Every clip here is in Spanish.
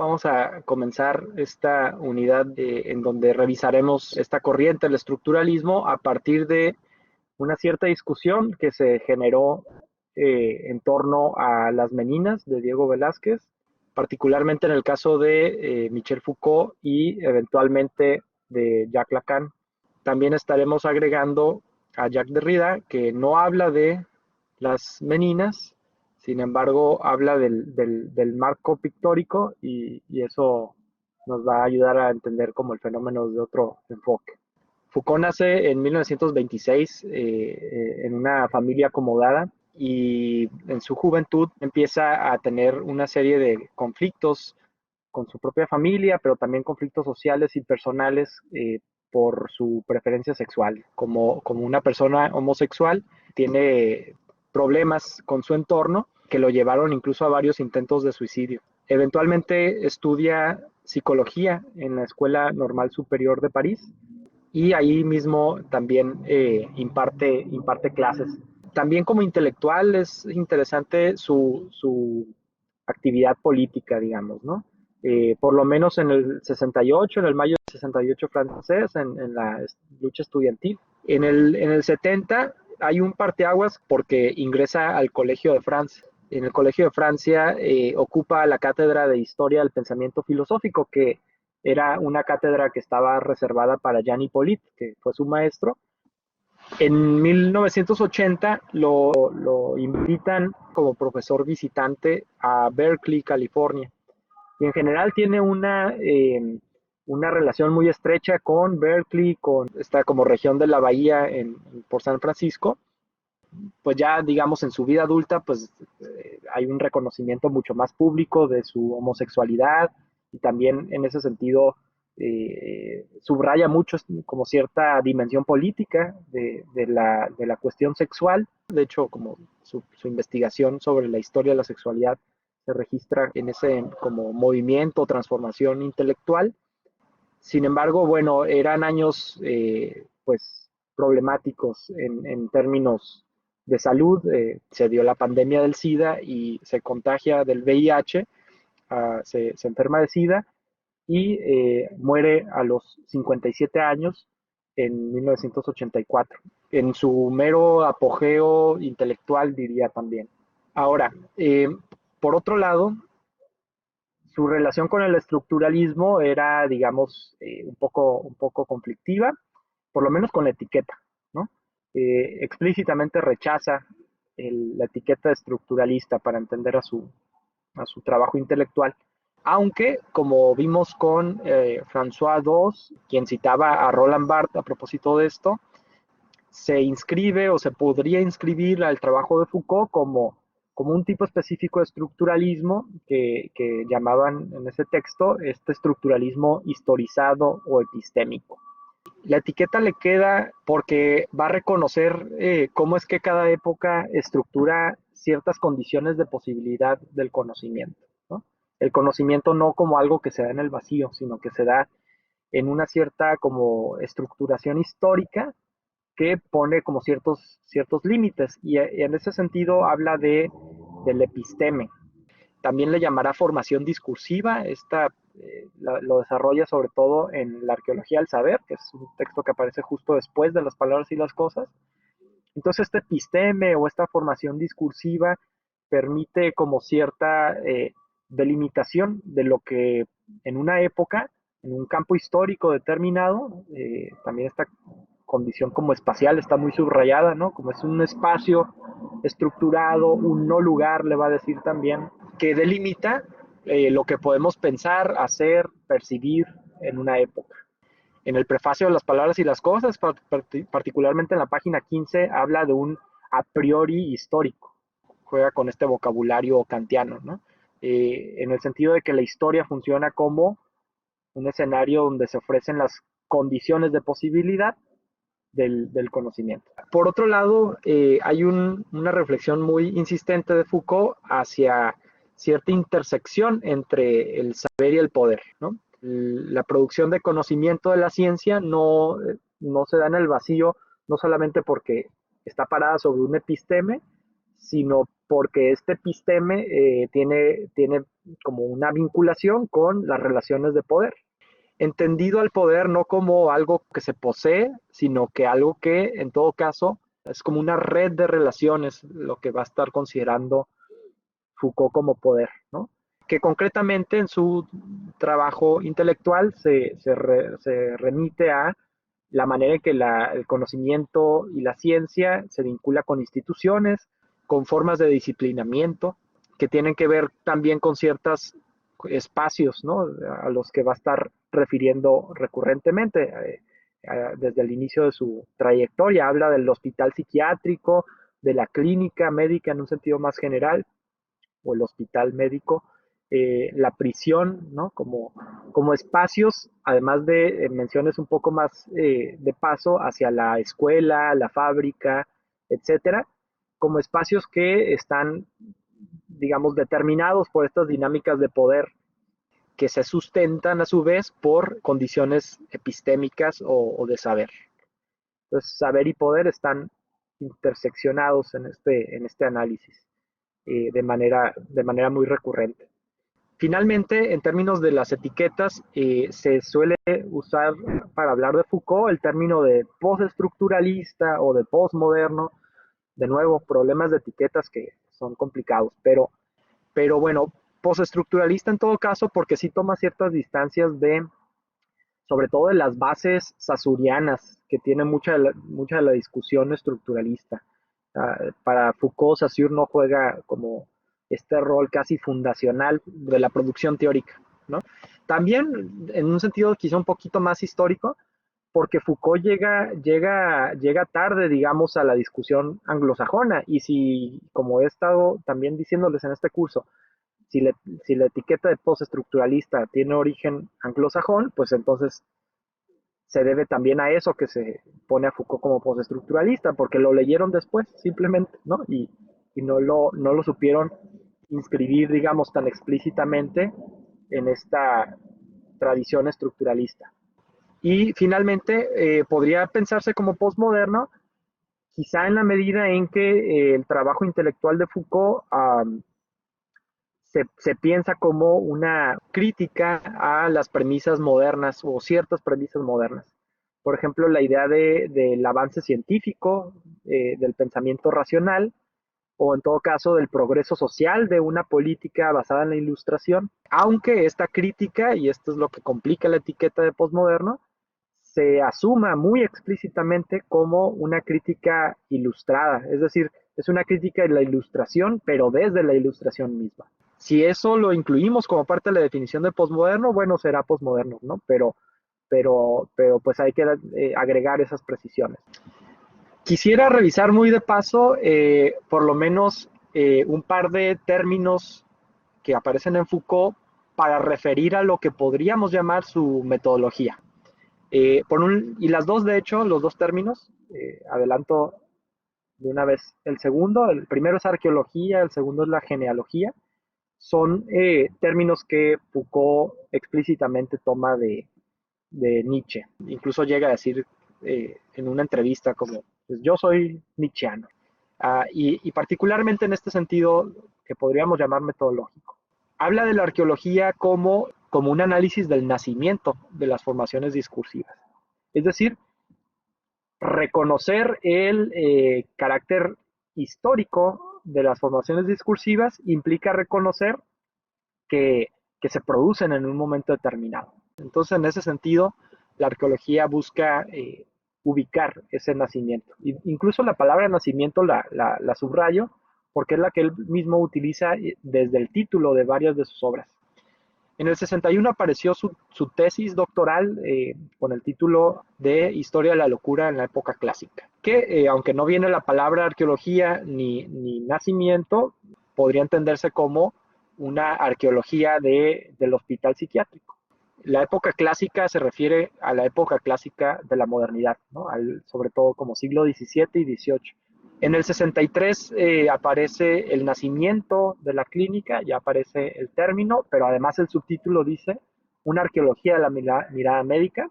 Vamos a comenzar esta unidad en donde revisaremos esta corriente, el estructuralismo, a partir de una cierta discusión que se generó en torno a las meninas de Diego Velázquez, particularmente en el caso de Michel Foucault y eventualmente de Jacques Lacan. También estaremos agregando a Jacques Derrida, que no habla de las meninas, sin embargo habla del marco pictórico y eso nos va a ayudar a entender como el fenómeno de otro enfoque. Foucault nace en 1926 en una familia acomodada y en su juventud empieza a tener una serie de conflictos con su propia familia, pero también conflictos sociales y personales por su preferencia sexual. Como una persona homosexual, tiene problemas con su entorno que lo llevaron incluso a varios intentos de suicidio. Eventualmente estudia psicología en la Escuela Normal Superior de París y ahí mismo también imparte clases. También como intelectual es interesante su actividad política, digamos, ¿no? Por lo menos en el 68, en el mayo del 68 francés, en la lucha estudiantil. En el 70 hay un parteaguas porque ingresa al Colegio de Francia. En el Colegio de Francia ocupa la cátedra de Historia del Pensamiento Filosófico, que era una cátedra que estaba reservada para Jean Hippolyte, que fue su maestro. En 1980 lo invitan como profesor visitante a Berkeley, California. Y en general tiene una relación muy estrecha con Berkeley, con esta como región de la bahía por San Francisco. Pues ya digamos en su vida adulta pues hay un reconocimiento mucho más público de su homosexualidad y también en ese sentido subraya mucho como cierta dimensión política de la cuestión sexual. De hecho, como su investigación sobre la historia de la sexualidad se registra en ese como movimiento, transformación intelectual. Sin embargo, bueno, eran años pues problemáticos en términos de salud. Se dio la pandemia del SIDA y se contagia del VIH, se enferma de SIDA y muere a los 57 años en 1984, en su mero apogeo intelectual, diría también. Ahora, por otro lado, su relación con el estructuralismo era, digamos, un poco conflictiva, por lo menos con la etiqueta, ¿no? Explícitamente rechaza la etiqueta estructuralista para entender a su trabajo intelectual. Aunque, como vimos con François II, quien citaba a Roland Barthes a propósito de esto, se inscribe o se podría inscribir al trabajo de Foucault como un tipo específico de estructuralismo que llamaban en ese texto este estructuralismo historizado o epistémico. La etiqueta le queda porque va a reconocer cómo es que cada época estructura ciertas condiciones de posibilidad del conocimiento, ¿no? El conocimiento no como algo que se da en el vacío, sino que se da en una cierta como estructuración histórica que pone como ciertos límites y en ese sentido habla del episteme. También le llamará formación discursiva. Lo desarrolla sobre todo en la arqueología del saber, que es un texto que aparece justo después de las palabras y las cosas. Entonces este episteme o esta formación discursiva permite como cierta delimitación de lo que en una época, en un campo histórico determinado, también esta condición como espacial está muy subrayada, ¿no? Como es un espacio estructurado, un no lugar, le va a decir también, que delimita lo que podemos pensar, hacer, percibir en una época. En el prefacio de las palabras y las cosas, particularmente en la página 15, habla de un a priori histórico. Juega con este vocabulario kantiano, ¿no? En el sentido de que la historia funciona como un escenario donde se ofrecen las condiciones de posibilidad del conocimiento. Por otro lado, hay una reflexión muy insistente de Foucault hacia cierta intersección entre el saber y el poder, ¿no? La producción de conocimiento de la ciencia no se da en el vacío, no solamente porque está parada sobre un episteme, sino porque este episteme tiene como una vinculación con las relaciones de poder. Entendido al poder no como algo que se posee, sino que algo que en todo caso es como una red de relaciones, lo que va a estar considerando Foucault como poder, ¿no? Que concretamente en su trabajo intelectual se remite a la manera en que el conocimiento y la ciencia se vincula con instituciones, con formas de disciplinamiento, que tienen que ver también con ciertos espacios, ¿no? A los que va a estar refiriendo recurrentemente. Desde el inicio de su trayectoria habla del hospital psiquiátrico, de la clínica médica en un sentido más general, o el hospital médico, la prisión, ¿no? Como espacios, además de menciones un poco más de paso hacia la escuela, la fábrica, etcétera, como espacios que están, digamos, determinados por estas dinámicas de poder que se sustentan a su vez por condiciones epistémicas o de saber. Entonces, saber y poder están interseccionados en este análisis de manera muy recurrente. Finalmente, en términos de las etiquetas, se suele usar para hablar de Foucault el término de postestructuralista o de postmoderno. De nuevo, problemas de etiquetas que son complicados, pero bueno, postestructuralista en todo caso porque sí toma ciertas distancias sobre todo de las bases sassurianas, que tiene mucha de la discusión estructuralista. Para Foucault, Saussure no juega como este rol casi fundacional de la producción teórica, ¿no? También, en un sentido quizá un poquito más histórico, porque Foucault llega tarde, digamos, a la discusión anglosajona, y si, como he estado también diciéndoles en este curso, si la etiqueta de postestructuralista tiene origen anglosajón, pues entonces se debe también a eso que se pone a Foucault como postestructuralista, porque lo leyeron después, simplemente, ¿no? Y no lo supieron inscribir, digamos, tan explícitamente en esta tradición estructuralista. Y finalmente, podría pensarse como postmoderno, quizá en la medida en que el trabajo intelectual de Foucault se piensa como una crítica a las premisas modernas o ciertas premisas modernas. Por ejemplo, la idea del avance científico, del pensamiento racional, o en todo caso del progreso social de una política basada en la ilustración, aunque esta crítica, y esto es lo que complica la etiqueta de postmoderno, se asuma muy explícitamente como una crítica ilustrada, es decir, es una crítica de la ilustración, pero desde la ilustración misma. Si eso lo incluimos como parte de la definición de postmoderno, bueno, será postmoderno, ¿no? Pero pues hay que agregar esas precisiones. Quisiera revisar muy de paso, por lo menos, un par de términos que aparecen en Foucault para referir a lo que podríamos llamar su metodología. Y las dos, de hecho, los dos términos, adelanto de una vez el segundo, el primero es arqueología, el segundo es la genealogía, son términos que Foucault explícitamente toma de Nietzsche. Incluso llega a decir en una entrevista como, pues yo soy nietzscheano. Y particularmente en este sentido, que podríamos llamar metodológico. Habla de la arqueología como un análisis del nacimiento de las formaciones discursivas. Es decir, reconocer el carácter histórico de las formaciones discursivas implica reconocer que, que se producen en un momento determinado. Entonces, en ese sentido, la arqueología busca ubicar ese nacimiento. Incluso la palabra nacimiento la subrayo porque es la que él mismo utiliza desde el título de varias de sus obras. En el 61 apareció su tesis doctoral con el título de Historia de la locura en la época clásica, que aunque no viene la palabra arqueología ni nacimiento, podría entenderse como una arqueología del hospital psiquiátrico. La época clásica se refiere a la época clásica de la modernidad, ¿no? Sobre todo como siglo XVII y XVIII. En el 63 aparece el nacimiento de la clínica, ya aparece el término, pero además el subtítulo dice una arqueología de la mirada médica.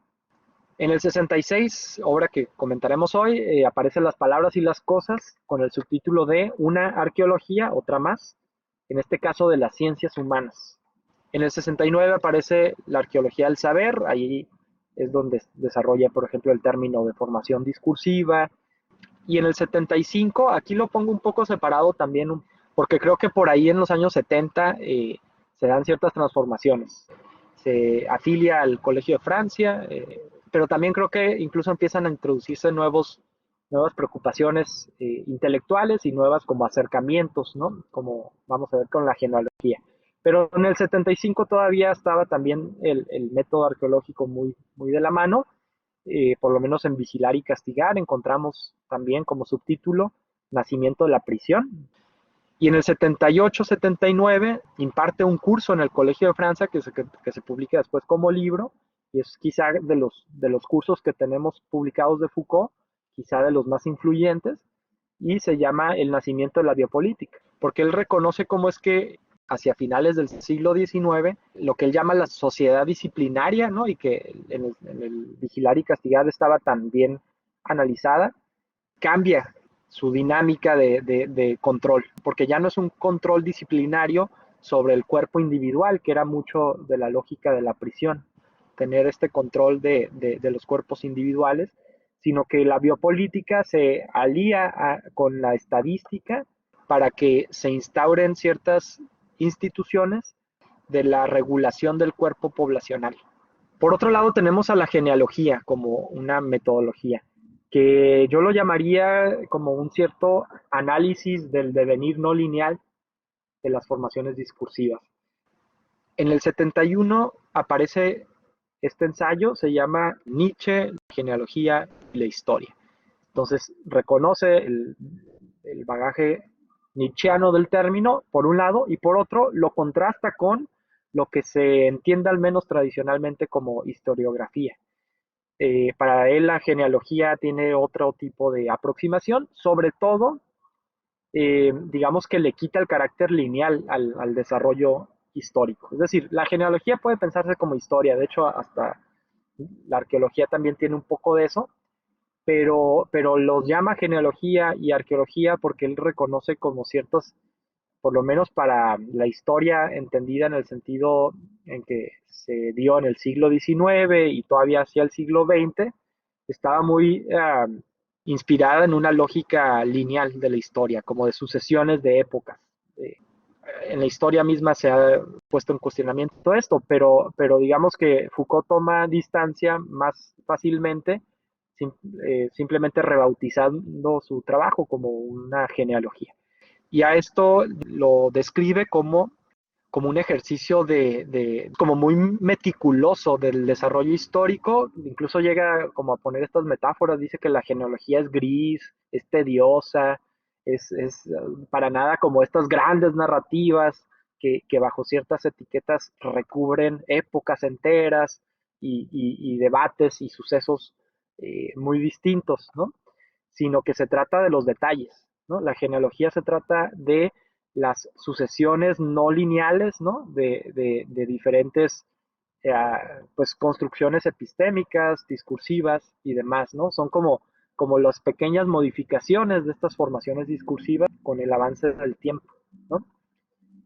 En el 66, obra que comentaremos hoy, aparecen Las palabras y las cosas con el subtítulo de Una arqueología, otra más, en este caso de las ciencias humanas. En el 69 aparece la arqueología del saber, ahí es donde desarrolla, por ejemplo, el término de formación discursiva. Y en el 75, aquí lo pongo un poco separado también, porque creo que por ahí en los años 70 se dan ciertas transformaciones. Se afilia al Colegio de Francia, pero también creo que incluso empiezan a introducirse nuevas preocupaciones intelectuales y nuevas como acercamientos, ¿no? Como vamos a ver con la genealogía. Pero en el 75 todavía estaba también el método arqueológico muy de la mano, por lo menos en Vigilar y Castigar encontramos también como subtítulo Nacimiento de la prisión. Y en el 78-79 imparte un curso en el Colegio de Francia que se publica después como libro, y es quizá de los cursos que tenemos publicados de Foucault, quizá de los más influyentes, y se llama El nacimiento de la biopolítica, porque él reconoce cómo es que hacia finales del siglo XIX, lo que él llama la sociedad disciplinaria, ¿no? Y que en el Vigilar y Castigar estaba tan bien analizada, cambia su dinámica de control, porque ya no es un control disciplinario sobre el cuerpo individual, que era mucho de la lógica de la prisión, tener este control de los cuerpos individuales, sino que la biopolítica se alía con la estadística para que se instauren ciertas instituciones de la regulación del cuerpo poblacional. Por otro lado, tenemos a la genealogía como una metodología, que yo lo llamaría como un cierto análisis del devenir no lineal de las formaciones discursivas. En el 71 aparece este ensayo, se llama Nietzsche, la genealogía y la historia. Entonces reconoce el bagaje nietzscheano del término, por un lado, y por otro lo contrasta con lo que se entiende al menos tradicionalmente como historiografía. Para él la genealogía tiene otro tipo de aproximación, sobre todo, digamos que le quita el carácter lineal al desarrollo histórico. Es decir, la genealogía puede pensarse como historia, de hecho hasta la arqueología también tiene un poco de eso, pero los llama genealogía y arqueología porque él reconoce como ciertos, por lo menos para la historia entendida en el sentido en que se dio en el siglo XIX y todavía hacia el siglo XX, estaba muy inspirada en una lógica lineal de la historia, como de sucesiones de épocas. En la historia misma se ha puesto en cuestionamiento esto, pero digamos que Foucault toma distancia más fácilmente, sim, simplemente rebautizando su trabajo como una genealogía. Y a esto lo describe como un ejercicio como muy meticuloso del desarrollo histórico, incluso llega como a poner estas metáforas, dice que la genealogía es gris, es tediosa, es para nada como estas grandes narrativas que bajo ciertas etiquetas recubren épocas enteras y debates y sucesos muy distintos, ¿no? Sino que se trata de los detalles, ¿no? La genealogía se trata de las sucesiones no lineales, ¿no? De diferentes pues, construcciones epistémicas, discursivas y demás, ¿no? Son como las pequeñas modificaciones de estas formaciones discursivas con el avance del tiempo, ¿no?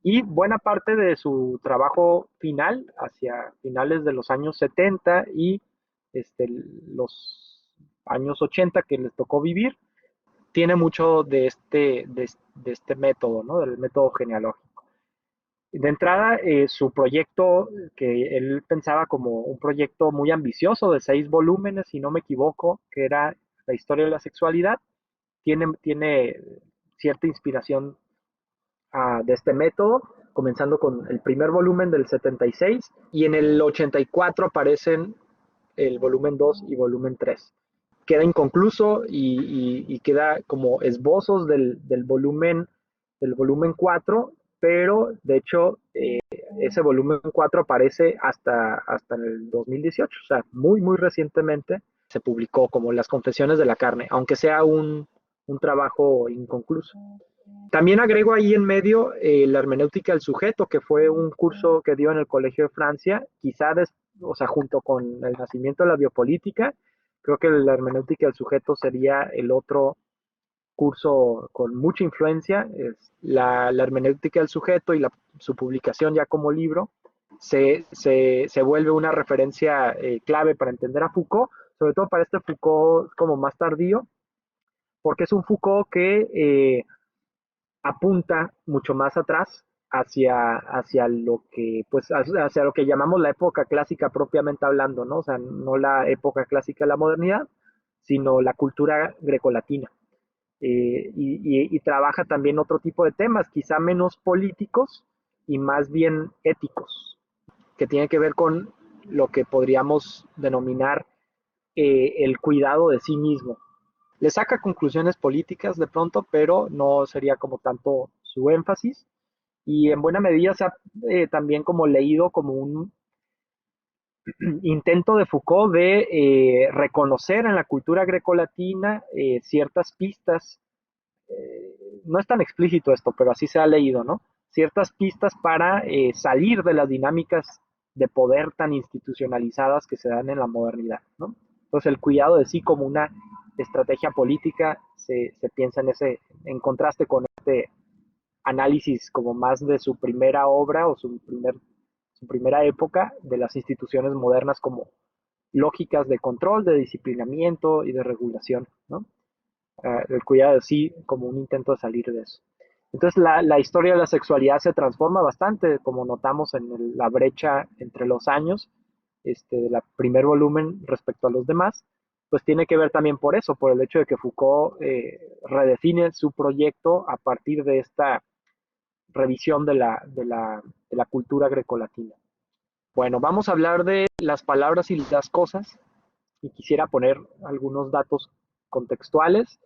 Y buena parte de su trabajo final, hacia finales de los años 70 y los años 80 que les tocó vivir, tiene mucho de este método, ¿no? Del método genealógico. De entrada, su proyecto, que él pensaba como un proyecto muy ambicioso de 6 volúmenes, si no me equivoco, que era la historia de la sexualidad, tiene cierta inspiración de este método, comenzando con el primer volumen del 76, y en el 84 aparecen el volumen 2 y volumen 3. Queda inconcluso y queda como esbozos del volumen 4, pero de hecho ese volumen 4 aparece hasta en el 2018, o sea, muy recientemente se publicó como Las Confesiones de la Carne, aunque sea un trabajo inconcluso. También agrego ahí en medio la hermenéutica del sujeto, que fue un curso que dio en el Colegio de Francia, quizá o sea, junto con el nacimiento de la biopolítica, creo que la hermenéutica del sujeto sería el otro curso con mucha influencia. Es la hermenéutica del sujeto y su publicación ya como libro se vuelve una referencia clave para entender a Foucault, sobre todo para este Foucault como más tardío, porque es un Foucault que apunta mucho más atrás hacia lo que pues hacia lo que llamamos la época clásica propiamente hablando, ¿no? O sea, no la época clásica de la modernidad, sino la cultura grecolatina. Y trabaja también otro tipo de temas, quizá menos políticos y más bien éticos, que tiene que ver con lo que podríamos denominar el cuidado de sí mismo. Le saca conclusiones políticas de pronto, pero no sería como tanto su énfasis. Y en buena medida se ha también como leído como un intento de Foucault de reconocer en la cultura grecolatina ciertas pistas, no es tan explícito esto, pero así se ha leído, ¿no? Ciertas pistas para salir de las dinámicas de poder tan institucionalizadas que se dan en la modernidad, ¿no? Entonces el cuidado de sí como una estrategia política se piensa en contraste con este análisis como más de su primera obra o su primera época de las instituciones modernas como lógicas de control, de disciplinamiento y de regulación, ¿no? El cuidado de sí como un intento de salir de eso. Entonces la historia de la sexualidad se transforma bastante, como notamos en la brecha entre los años, de la primer volumen respecto a los demás, pues tiene que ver también por eso, por el hecho de que Foucault redefine su proyecto a partir de esta revisión de la cultura grecolatina. Bueno, vamos a hablar de las palabras y las cosas, y quisiera poner algunos datos contextuales.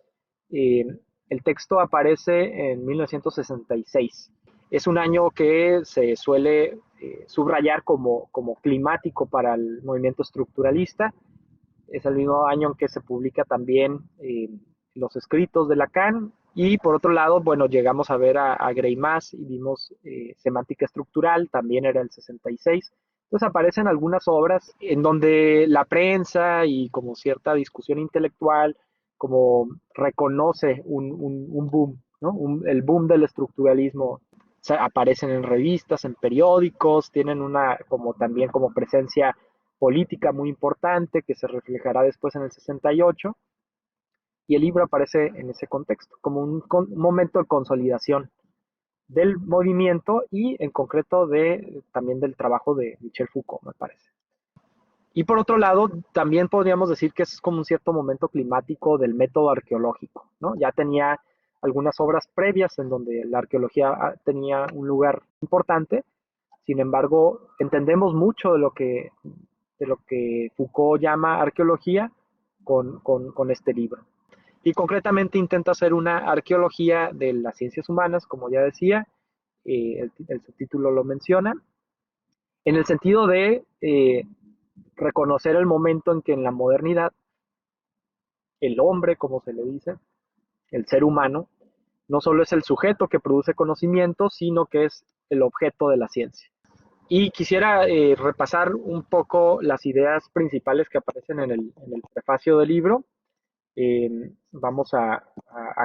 Eh, el texto aparece en 1966. Es un año que se suele subrayar como climático para el movimiento estructuralista. Es el mismo año en que se publica también los escritos de Lacan. Y por otro lado, bueno, llegamos a ver a Greimas y vimos semántica estructural, también era el 66. Entonces aparecen algunas obras en donde la prensa y como cierta discusión intelectual como reconoce un boom, ¿no? El boom del estructuralismo. O sea, aparecen en revistas, en periódicos, tienen una como también como presencia política muy importante que se reflejará después en el 68, y el libro aparece en ese contexto, como un momento de consolidación del movimiento y en concreto también del trabajo de Michel Foucault, me parece. Y por otro lado, también podríamos decir que es como un cierto momento climático del método arqueológico, ¿no? Ya tenía algunas obras previas en donde la arqueología tenía un lugar importante. Sin embargo, entendemos mucho de lo que Foucault llama arqueología con este libro. Y concretamente intenta hacer una arqueología de las ciencias humanas, como ya decía, el subtítulo lo menciona, en el sentido de reconocer el momento en que en la modernidad el hombre, como se le dice, el ser humano, no solo es el sujeto que produce conocimiento, sino que es el objeto de la ciencia. Y quisiera repasar un poco las ideas principales que aparecen en el prefacio del libro. Vamos a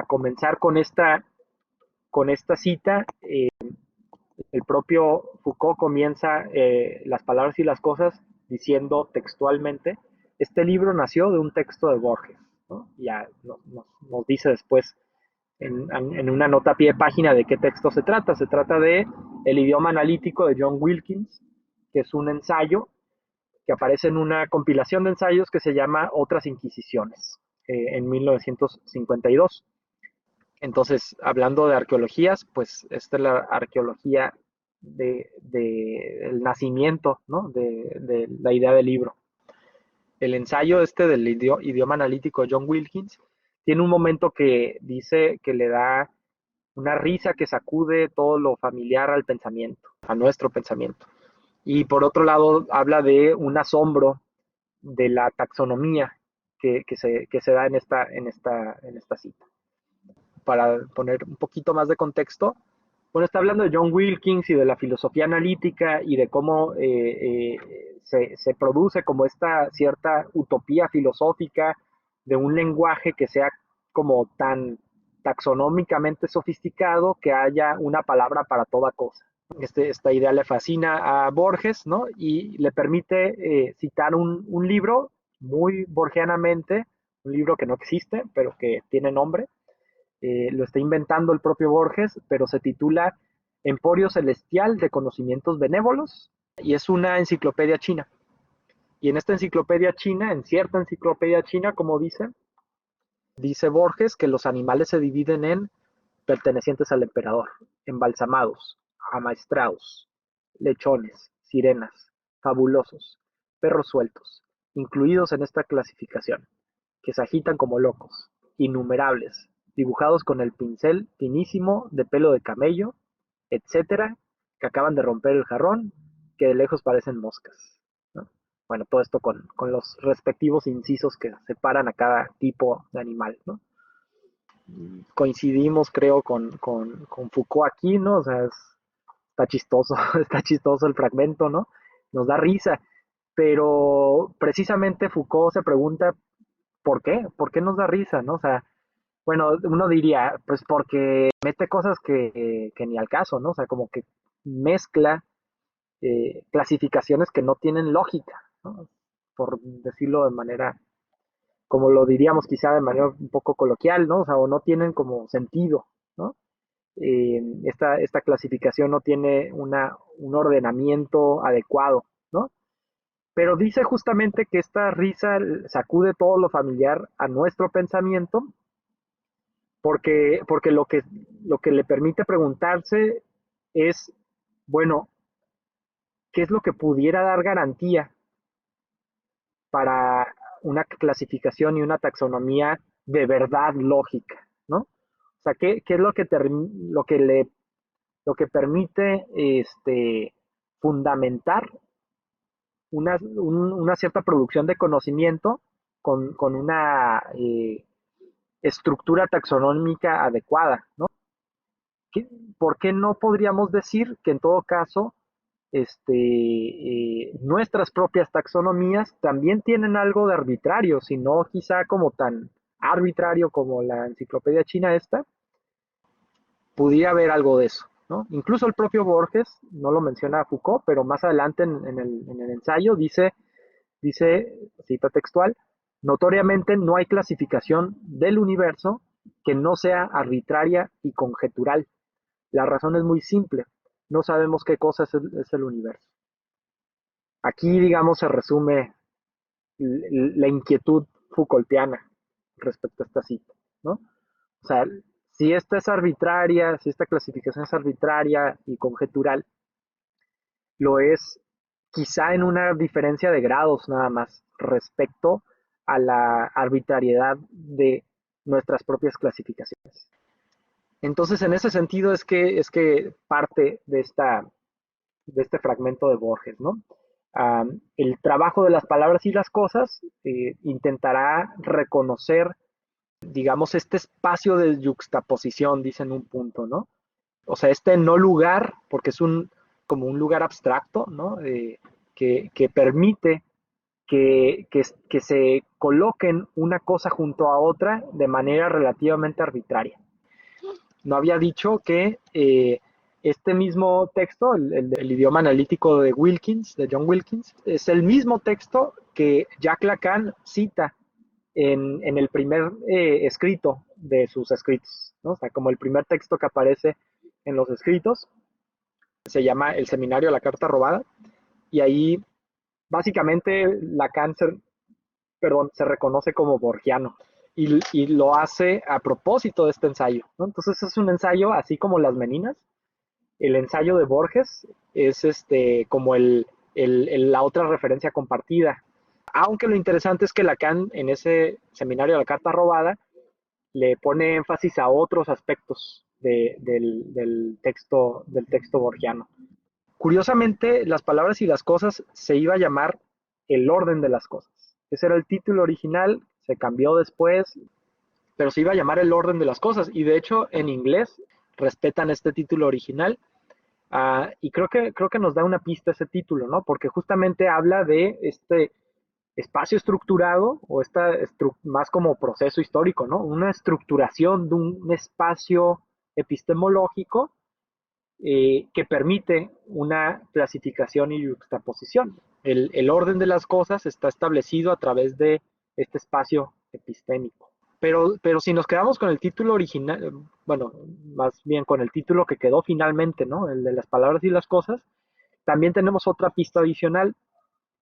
comenzar con esta cita. El propio Foucault comienza las palabras y las cosas diciendo textualmente, este libro nació de un texto de Borges, ¿no? Ya nos dice después en una nota a pie de página de qué texto se trata. Se trata de El idioma analítico de John Wilkins, que es un ensayo que aparece en una compilación de ensayos que se llama Otras Inquisiciones, en 1952. Entonces, hablando de arqueologías, pues esta es la arqueología del nacimiento, ¿no? De la idea del libro. El ensayo del idioma analítico de John Wilkins tiene un momento que dice que le da una risa que sacude todo lo familiar al pensamiento, a nuestro pensamiento. Y por otro lado, habla de un asombro de la taxonomía que se da en esta cita. Para poner un poquito más de contexto, Bueno, está hablando de John Wilkins y de la filosofía analítica y de cómo se produce como esta cierta utopía filosófica de un lenguaje que sea como tan taxonómicamente sofisticado que haya una palabra para toda cosa. Esta idea le fascina a Borges, ¿no? Y le permite citar un libro muy borgianamente, un libro que no existe, pero que tiene nombre, lo está inventando el propio Borges, pero se titula Emporio Celestial de Conocimientos Benévolos y es una enciclopedia china. Y en esta enciclopedia china, en cierta enciclopedia china, como dice Borges que los animales se dividen en pertenecientes al emperador, embalsamados, amaestrados, lechones, sirenas, fabulosos, perros sueltos, incluidos en esta clasificación, que se agitan como locos, innumerables, dibujados con el pincel finísimo de pelo de camello, etcétera, que acaban de romper el jarrón, que de lejos parecen moscas, ¿no? Bueno, todo esto con los respectivos incisos que separan a cada tipo de animal, ¿no? Coincidimos, creo, con Foucault aquí, ¿no? O sea, está chistoso, está chistoso el fragmento, ¿no? Nos da risa, pero precisamente Foucault se pregunta, ¿por qué? ¿Por qué nos da risa, no? O sea, bueno, uno diría, pues porque mete cosas que ni al caso, ¿no? O sea, como que mezcla clasificaciones que no tienen lógica, ¿no? Por decirlo de manera, como lo diríamos quizá de manera un poco coloquial, ¿no? O sea, o no tienen como sentido, ¿no? Esta clasificación no tiene un ordenamiento adecuado, ¿no? Pero dice justamente que esta risa sacude todo lo familiar a nuestro pensamiento porque lo que le permite preguntarse es, bueno, ¿qué es lo que pudiera dar garantía para una clasificación y una taxonomía de verdad lógica, ¿no? O sea, ¿qué es lo que permite fundamentar una cierta producción de conocimiento con una estructura taxonómica adecuada, ¿no? ¿Por qué no podríamos decir que en todo caso nuestras propias taxonomías también tienen algo de arbitrario, si no quizá como tan arbitrario como la enciclopedia china esta, pudiera haber algo de eso, ¿no? Incluso el propio Borges, no lo menciona Foucault, pero más adelante en el ensayo dice, cita textual, notoriamente no hay clasificación del universo que no sea arbitraria y conjetural. La razón es muy simple, no sabemos qué cosa es el universo. Aquí, digamos, se resume la inquietud Foucaultiana respecto a esta cita, ¿no? O sea, si esta es arbitraria, si esta clasificación es arbitraria y conjetural, lo es quizá en una diferencia de grados nada más respecto a la arbitrariedad de nuestras propias clasificaciones. Entonces, en ese sentido es que parte de este fragmento de Borges, ¿no? El trabajo de las palabras y las cosas intentará reconocer, digamos, este espacio de yuxtaposición, dice en un punto, ¿no? O sea, este no lugar, porque es como un lugar abstracto, ¿no? Que permite que se coloquen una cosa junto a otra de manera relativamente arbitraria. No había dicho que este mismo texto, el idioma analítico de Wilkins, de John Wilkins, es el mismo texto que Jacques Lacan cita en el primer escrito de sus escritos, ¿no? O sea, como el primer texto que aparece en los escritos, se llama El Seminario, la Carta Robada, y ahí básicamente Lacan se reconoce como borgiano y lo hace a propósito de este ensayo, ¿no? Entonces es un ensayo así como Las Meninas. El ensayo de Borges es como la otra referencia compartida. Aunque lo interesante es que Lacan en ese seminario de la Carta Robada le pone énfasis a otros aspectos del texto borgiano. Curiosamente, las palabras y las cosas se iba a llamar El orden de las cosas. Ese era el título original, se cambió después, pero se iba a llamar El orden de las cosas. Y de hecho, en inglés, respetan este título original. Y creo que nos da una pista ese título, ¿no? Porque justamente habla de este espacio estructurado, o más como proceso histórico, ¿no? Una estructuración de un espacio epistemológico que permite una clasificación y juxtaposición. El orden de las cosas está establecido a través de este espacio epistémico. Pero si nos quedamos con el título original, bueno, más bien con el título que quedó finalmente, ¿no? El de las palabras y las cosas, también tenemos otra pista adicional,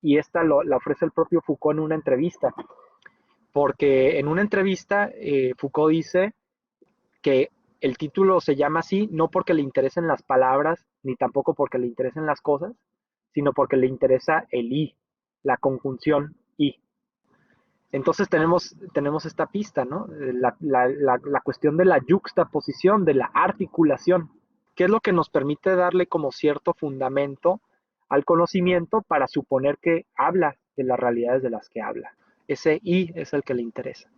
y esta la ofrece el propio Foucault en una entrevista. Porque en una entrevista Foucault dice que el título se llama así no porque le interesen las palabras, ni tampoco porque le interesen las cosas, sino porque le interesa el y, la conjunción y. Entonces tenemos esta pista, ¿no? La cuestión de la yuxtaposición, de la articulación, que es lo que nos permite darle como cierto fundamento al conocimiento para suponer que habla de las realidades de las que habla. Ese y es el que le interesa.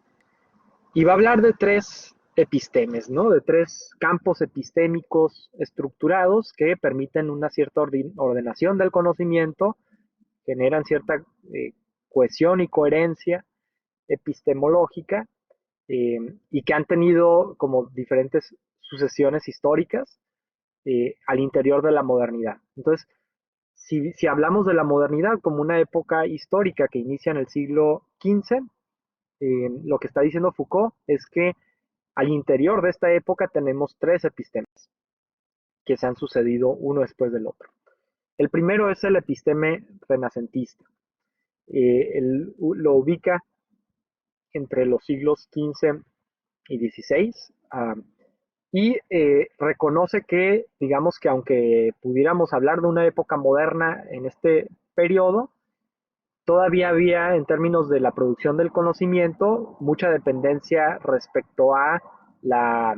Y va a hablar de tres epistemes, ¿no? De tres campos epistémicos estructurados que permiten una cierta ordenación del conocimiento, generan cierta cohesión y coherencia epistemológica, y que han tenido como diferentes sucesiones históricas al interior de la modernidad. Entonces, si hablamos de la modernidad como una época histórica que inicia en el siglo XV, lo que está diciendo Foucault es que al interior de esta época tenemos tres epistemes que se han sucedido uno después del otro. El primero es el episteme renacentista. Lo ubica entre los siglos XV y XVI, y reconoce que, digamos que aunque pudiéramos hablar de una época moderna en este periodo, todavía había, en términos de la producción del conocimiento, mucha dependencia respecto a las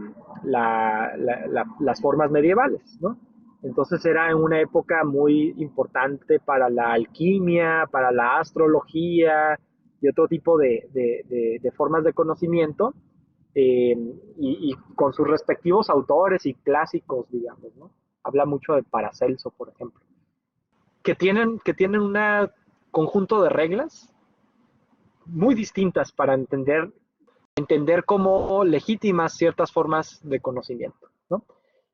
formas medievales, ¿no? Entonces era una época muy importante para la alquimia, para la astrología y otro tipo de formas de conocimiento, y con sus respectivos autores y clásicos, digamos, ¿no? Habla mucho de Paracelso, por ejemplo, que tienen un conjunto de reglas muy distintas para entender cómo legítimas ciertas formas de conocimiento, ¿no?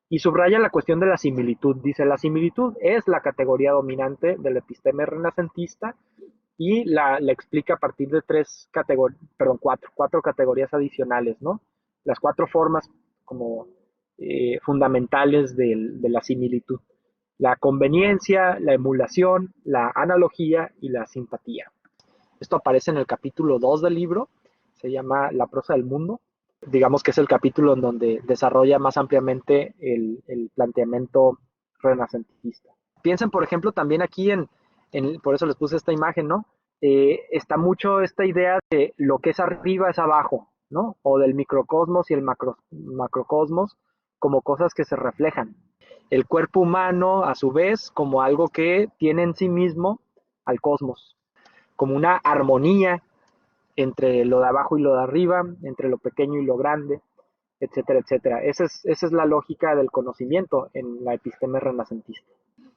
Y subraya la cuestión de la similitud. Dice, la similitud es la categoría dominante del episteme renacentista, y la explica a partir de cuatro categorías adicionales, ¿no? Las cuatro formas como fundamentales de la similitud: la conveniencia, la emulación, la analogía y la simpatía. Esto aparece en el capítulo 2 del libro, se llama La prosa del mundo. Digamos que es el capítulo en donde desarrolla más ampliamente el planteamiento renacentista. Piensen, por ejemplo, también aquí por eso les puse esta imagen, ¿no? Está mucho esta idea de lo que es arriba es abajo, ¿no? O del microcosmos y el macrocosmos como cosas que se reflejan. El cuerpo humano, a su vez, como algo que tiene en sí mismo al cosmos, como una armonía entre lo de abajo y lo de arriba, entre lo pequeño y lo grande, etcétera, etcétera. Esa es la lógica del conocimiento en la episteme renacentista,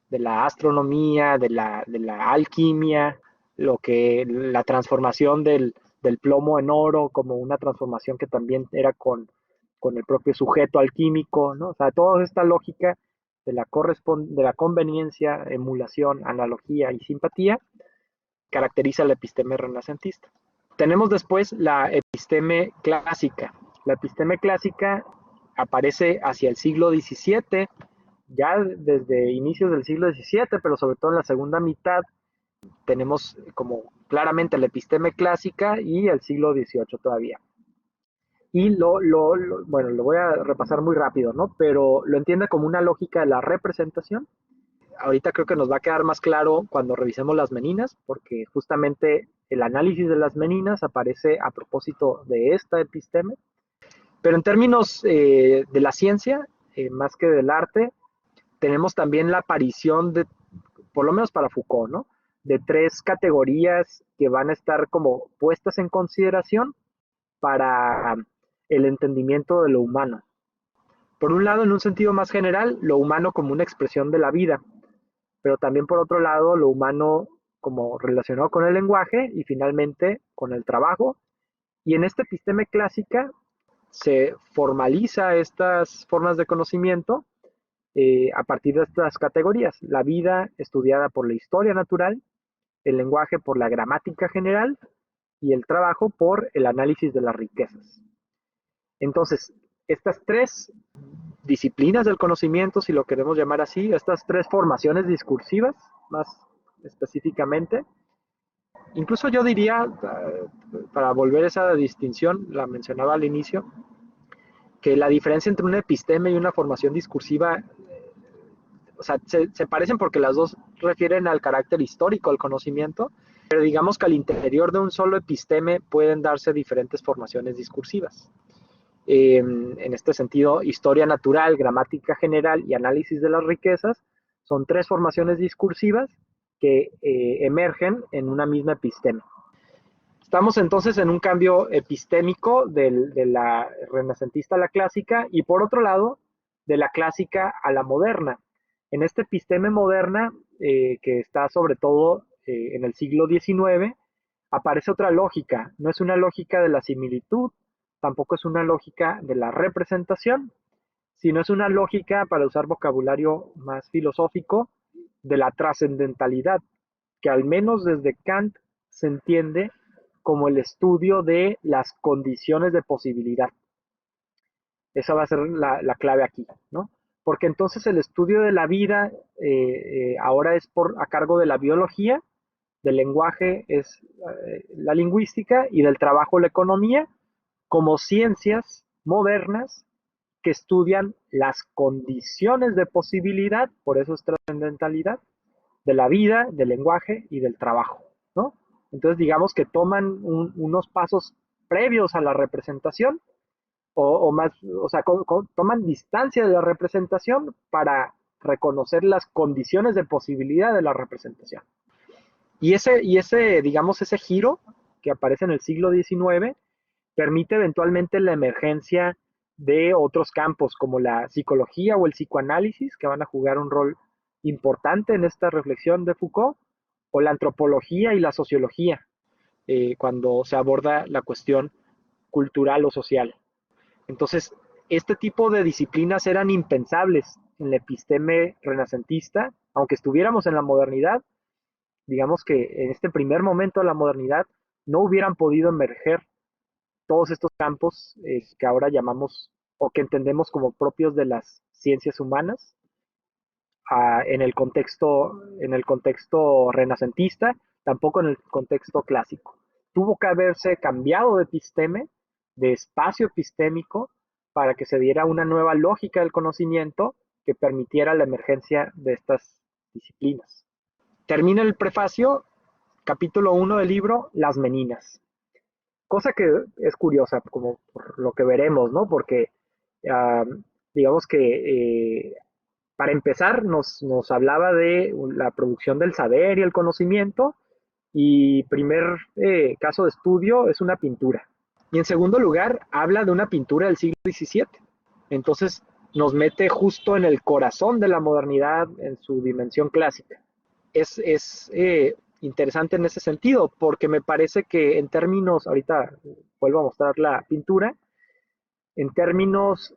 de la astronomía, de la alquimia, la transformación del plomo en oro como una transformación que también era con el propio sujeto alquímico, ¿no? O sea, toda esta lógica de la conveniencia, emulación, analogía y simpatía caracteriza la episteme renacentista. Tenemos después la episteme clásica. La episteme clásica aparece hacia el siglo XVII, ya desde inicios del siglo XVII, pero sobre todo en la segunda mitad tenemos como claramente la episteme clásica y el siglo XVIII todavía. Y bueno, lo voy a repasar muy rápido, ¿no? Pero lo entiende como una lógica de la representación. Ahorita creo que nos va a quedar más claro cuando revisemos las meninas, porque justamente el análisis de las meninas aparece a propósito de esta episteme. Pero en términos de la ciencia, más que del arte, tenemos también la aparición de, por lo menos para Foucault, ¿no? De tres categorías que van a estar como puestas en consideración para el entendimiento de lo humano. Por un lado, en un sentido más general, lo humano como una expresión de la vida, pero también por otro lado, lo humano como relacionado con el lenguaje y finalmente con el trabajo. Y en esta episteme clásica se formaliza estas formas de conocimiento a partir de estas categorías. La vida estudiada por la historia natural, el lenguaje por la gramática general y el trabajo por el análisis de las riquezas. Entonces, estas tres disciplinas del conocimiento, si lo queremos llamar así, estas tres formaciones discursivas, más específicamente, incluso yo diría, para volver a esa distinción, la mencionaba al inicio, que la diferencia entre una episteme y una formación discursiva, o sea, se parecen porque las dos refieren al carácter histórico del conocimiento, pero digamos que al interior de un solo episteme pueden darse diferentes formaciones discursivas. En este sentido, historia natural, gramática general y análisis de las riquezas son tres formaciones discursivas que emergen en una misma episteme. Estamos entonces en un cambio epistémico de la renacentista a la clásica y por otro lado, de la clásica a la moderna. En esta episteme moderna, que está sobre todo en el siglo XIX, aparece otra lógica. No es una lógica de la similitud, tampoco es una lógica de la representación, sino es una lógica, para usar vocabulario más filosófico, de la trascendentalidad, que al menos desde Kant se entiende como el estudio de las condiciones de posibilidad. Esa va a ser la clave aquí, ¿no? Porque entonces el estudio de la vida ahora es a cargo de la biología, del lenguaje es la lingüística y del trabajo la economía, como ciencias modernas que estudian las condiciones de posibilidad, por eso es trascendentalidad, de la vida, del lenguaje y del trabajo, ¿no? Entonces digamos que toman unos pasos previos a la representación o más, o sea, toman distancia de la representación para reconocer las condiciones de posibilidad de la representación. Digamos, ese giro que aparece en el siglo XIX permite eventualmente la emergencia de otros campos como la psicología o el psicoanálisis, que van a jugar un rol importante en esta reflexión de Foucault, o la antropología y la sociología, cuando se aborda la cuestión cultural o social. Entonces, este tipo de disciplinas eran impensables en la episteme renacentista, aunque estuviéramos en la modernidad, digamos que en este primer momento de la modernidad no hubieran podido emerger todos estos campos que ahora llamamos o que entendemos como propios de las ciencias humanas en el contexto renacentista, tampoco en el contexto clásico. Tuvo que haberse cambiado de episteme, de espacio epistémico, para que se diera una nueva lógica del conocimiento que permitiera la emergencia de estas disciplinas. Termina el prefacio, capítulo 1 del libro, Las Meninas. Cosa que es curiosa, como por lo que veremos, ¿no? Porque digamos que para empezar nos hablaba de la producción del saber y el conocimiento, y primer caso de estudio es una pintura. Y en segundo lugar, habla de una pintura del siglo XVII. Entonces nos mete justo en el corazón de la modernidad en su dimensión clásica. Es interesante en ese sentido, porque me parece que en términos, ahorita vuelvo a mostrar la pintura, en términos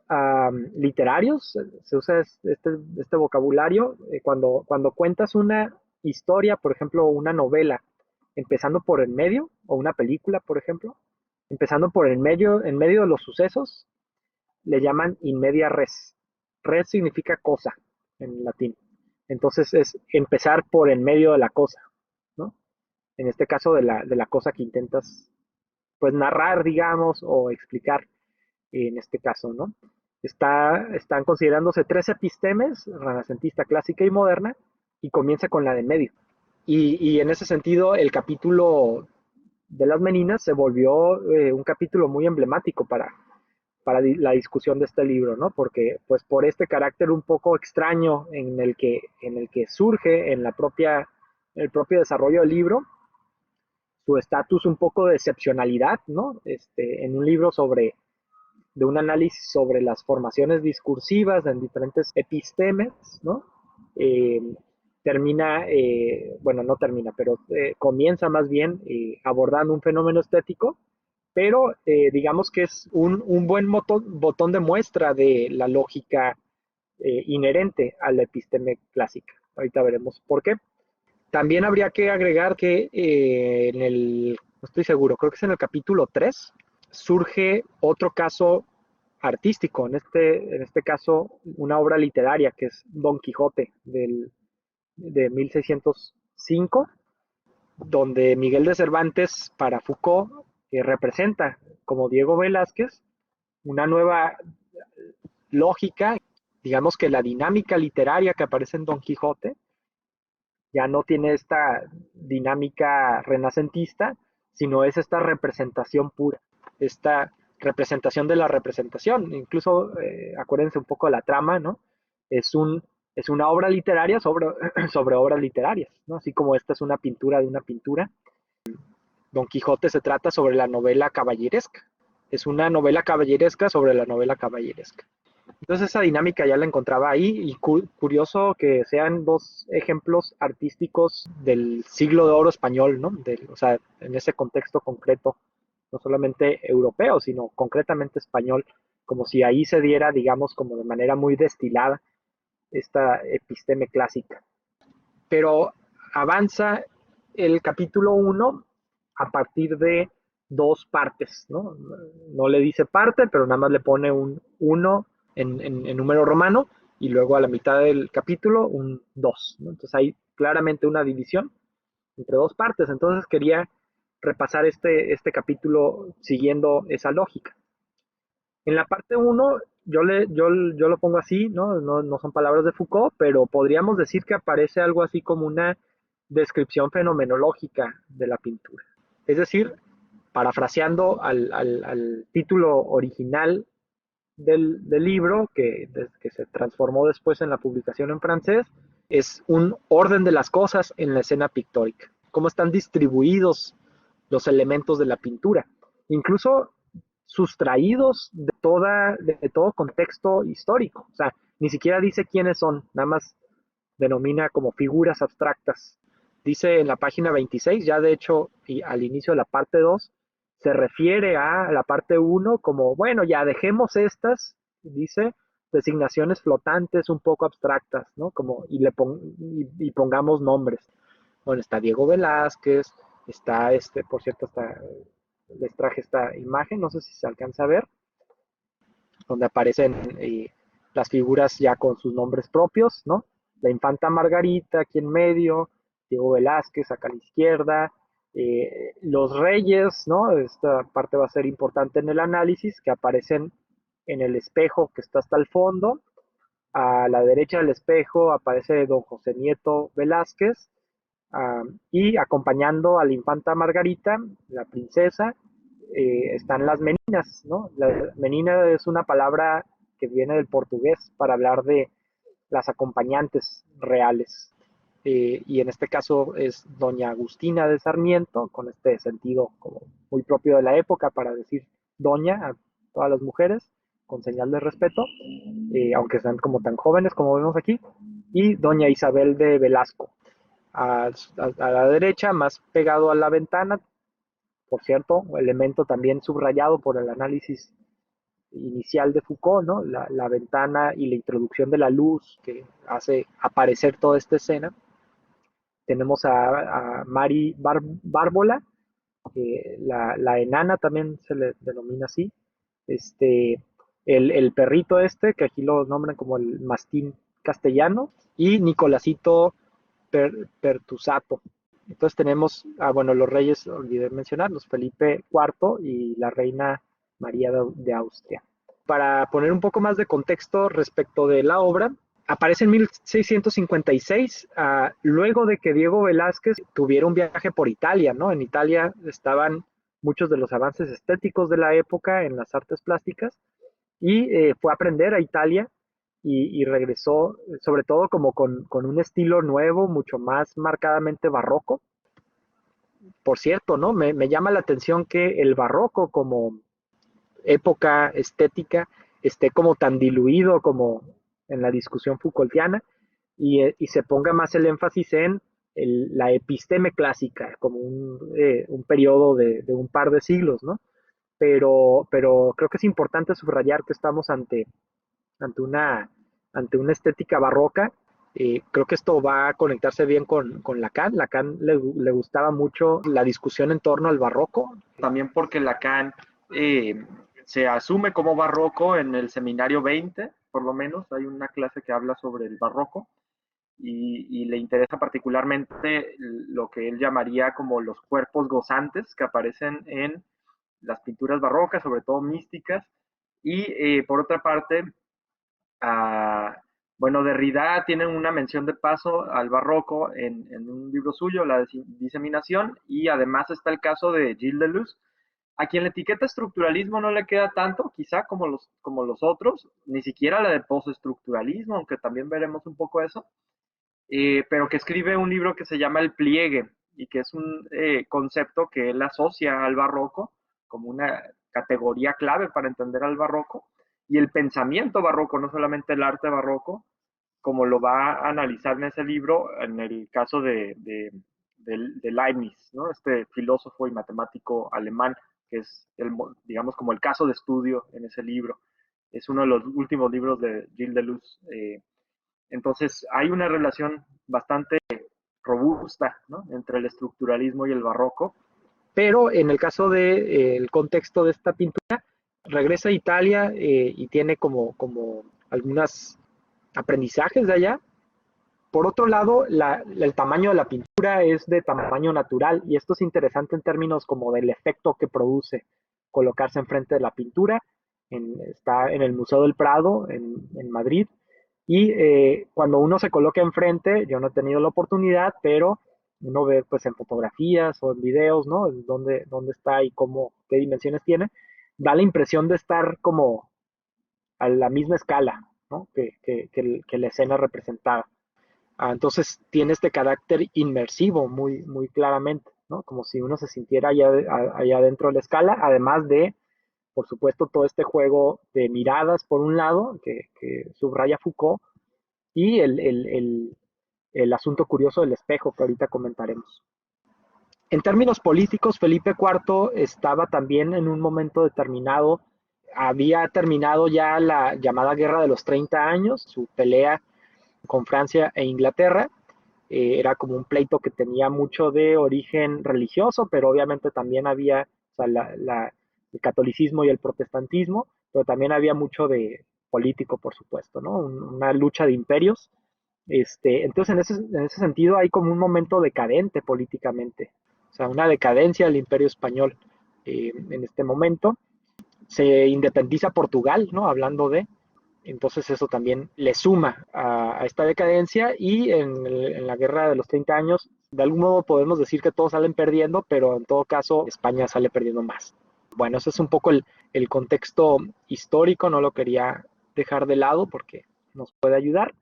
literarios, se usa este vocabulario, cuando cuentas una historia, por ejemplo, una novela, empezando por el medio, o una película, por ejemplo, empezando por en medio de los sucesos, le llaman in media res. Res significa cosa en latín. Entonces es empezar por en medio de la cosa, ¿no? En este caso de la cosa que intentas, pues, narrar, digamos, o explicar en este caso, ¿no? Están considerándose tres epistemes, renacentista, clásica y moderna, y comienza con la de medio. Y en ese sentido, el capítulo de las Meninas se volvió un capítulo muy emblemático para la discusión de este libro, ¿no? Porque, pues, por este carácter un poco extraño en el que surge en el propio desarrollo del libro, su estatus un poco de excepcionalidad, ¿no? En un libro sobre de un análisis sobre las formaciones discursivas en diferentes epistemes, ¿no? Eh, bueno, no termina, pero comienza más bien abordando un fenómeno estético, pero digamos que es un buen botón de muestra de la lógica inherente a la episteme clásica. Ahorita veremos por qué. También habría que agregar que no estoy seguro, creo que es en el capítulo 3, surge otro caso artístico, en este caso una obra literaria que es Don Quijote de 1605, donde Miguel de Cervantes para Foucault representa como Diego Velázquez una nueva lógica, digamos que la dinámica literaria que aparece en Don Quijote ya no tiene esta dinámica renacentista, sino es esta representación pura, esta representación de la representación. Incluso, acuérdense un poco de la trama, ¿no? Es, un, es una obra literaria sobre obras literarias, ¿no? Así como esta es una pintura de una pintura. Don Quijote se trata sobre la novela caballeresca. Es una novela caballeresca sobre la novela caballeresca. Entonces esa dinámica ya la encontraba ahí y curioso que sean dos ejemplos artísticos del siglo de oro español, ¿no? O sea, en ese contexto concreto, no solamente europeo, sino concretamente español, como si ahí se diera, digamos, como de manera muy destilada esta episteme clásica. Pero avanza el capítulo 1 a partir de dos partes, ¿no? No le dice parte, pero nada más le pone un 1 en número romano y luego a la mitad del capítulo un 2, ¿no? Entonces hay claramente una división entre dos partes. Entonces quería repasar este capítulo siguiendo esa lógica. En la parte 1 yo lo pongo así, ¿no? No son palabras de Foucault, pero podríamos decir que aparece algo así como una descripción fenomenológica de la pintura. Es decir, parafraseando al título original del libro, que se transformó después en la publicación en francés, es un orden de las cosas en la escena pictórica. Cómo están distribuidos los elementos de la pintura. Incluso sustraídos de todo contexto histórico. O sea, ni siquiera dice quiénes son, nada más denomina como figuras abstractas. Dice en la página 26, ya de hecho, y al inicio de la parte 2, se refiere a la parte 1 como, bueno, ya dejemos estas, dice, designaciones flotantes un poco abstractas, ¿no? Como, y pongamos nombres. Bueno, está Diego Velázquez, está por cierto, les traje esta imagen, no sé si se alcanza a ver, donde aparecen las figuras ya con sus nombres propios, ¿no? La infanta Margarita aquí en medio, Diego Velázquez acá a la izquierda, los reyes, ¿no? Esta parte va a ser importante en el análisis, que aparecen en el espejo que está hasta el fondo. A la derecha del espejo aparece don José Nieto Velázquez, y acompañando a la infanta Margarita, la princesa, están las meninas, ¿no? La menina es una palabra que viene del portugués para hablar de las acompañantes reales. Y en este caso es doña Agustina de Sarmiento, con este sentido como muy propio de la época para decir doña a todas las mujeres, con señal de respeto, aunque sean como tan jóvenes como vemos aquí, y doña Isabel de Velasco, a la derecha, más pegado a la ventana, por cierto, elemento también subrayado por el análisis inicial de Foucault, ¿no? La ventana y la introducción de la luz que hace aparecer toda esta escena. Tenemos a Mari Bárbola, la enana también se le denomina así, este, el perrito que aquí lo nombran como el mastín castellano, y Nicolásito Pertusato. Entonces tenemos, bueno, los reyes, olvidé mencionarlos, Felipe IV y la reina María de Austria. Para poner un poco más de contexto respecto de la obra, aparece en 1656, luego de que Diego Velázquez tuviera un viaje por Italia, ¿no? En Italia estaban muchos de los avances estéticos de la época en las artes plásticas, y fue a aprender a Italia y regresó sobre todo como con un estilo nuevo, mucho más marcadamente barroco. Por cierto, ¿no? Me llama la atención que el barroco como época estética esté como tan diluido como en la discusión Foucaultiana y se ponga más el énfasis en la episteme clásica, como un periodo de un par de siglos, ¿no? Pero creo que es importante subrayar que estamos ante una, ante una estética barroca. Creo que esto va a conectarse bien con Lacan. Lacan le gustaba mucho la discusión en torno al barroco. También porque Lacan se asume como barroco en el seminario 20, por lo menos. Hay una clase que habla sobre el barroco y le interesa particularmente lo que él llamaría como los cuerpos gozantes que aparecen en las pinturas barrocas, sobre todo místicas. Y por otra parte, a, bueno, Derrida tiene una mención de paso al barroco en un libro suyo, La diseminación, y además está el caso de Gilles Deleuze, a quien la etiqueta estructuralismo no le queda tanto, quizá como los otros, ni siquiera la de postestructuralismo, aunque también veremos un poco eso, pero que escribe un libro que se llama El pliegue, y que es un concepto que él asocia al barroco como una categoría clave para entender al barroco, y el pensamiento barroco, no solamente el arte barroco, como lo va a analizar en ese libro, en el caso de Leibniz, ¿no? Este filósofo y matemático alemán, que es, digamos, como el caso de estudio en ese libro. Es uno de los últimos libros de Gilles Deleuze. Entonces, hay una relación bastante robusta, ¿no?, entre el estructuralismo y el barroco. Pero en el caso del contexto de esta pintura, regresa a Italia y tiene como algunos aprendizajes de allá. Por otro lado, el tamaño de la pintura es de tamaño natural y esto es interesante en términos como del efecto que produce colocarse enfrente de la pintura. Está en el Museo del Prado en Madrid y cuando uno se coloca enfrente, yo no he tenido la oportunidad, pero uno ve pues en fotografías o en videos, ¿no? Dónde está y qué dimensiones tiene, da la impresión de estar como a la misma escala, ¿no? Que la escena representada. Entonces tiene este carácter inmersivo muy claramente, ¿no? Como si uno se sintiera allá dentro de la escala, además de, por supuesto, todo este juego de miradas por un lado, que subraya Foucault, y el asunto curioso del espejo que ahorita comentaremos. En términos políticos, Felipe IV estaba también en un momento determinado, había terminado ya la llamada Guerra de los 30 años, su pelea con Francia e Inglaterra. Era como un pleito que tenía mucho de origen religioso, pero obviamente también había, o sea, el catolicismo y el protestantismo, pero también había mucho de político, por supuesto, ¿no? Una lucha de imperios. Entonces, en ese sentido, hay como un momento decadente políticamente, o sea, una decadencia del imperio español en este momento. Se independiza Portugal, ¿no? Hablando de, entonces eso también le suma a esta decadencia y en la guerra de los 30 años, de algún modo podemos decir que todos salen perdiendo, pero en todo caso España sale perdiendo más. Bueno, ese es un poco el contexto histórico, no lo quería dejar de lado porque nos puede ayudar.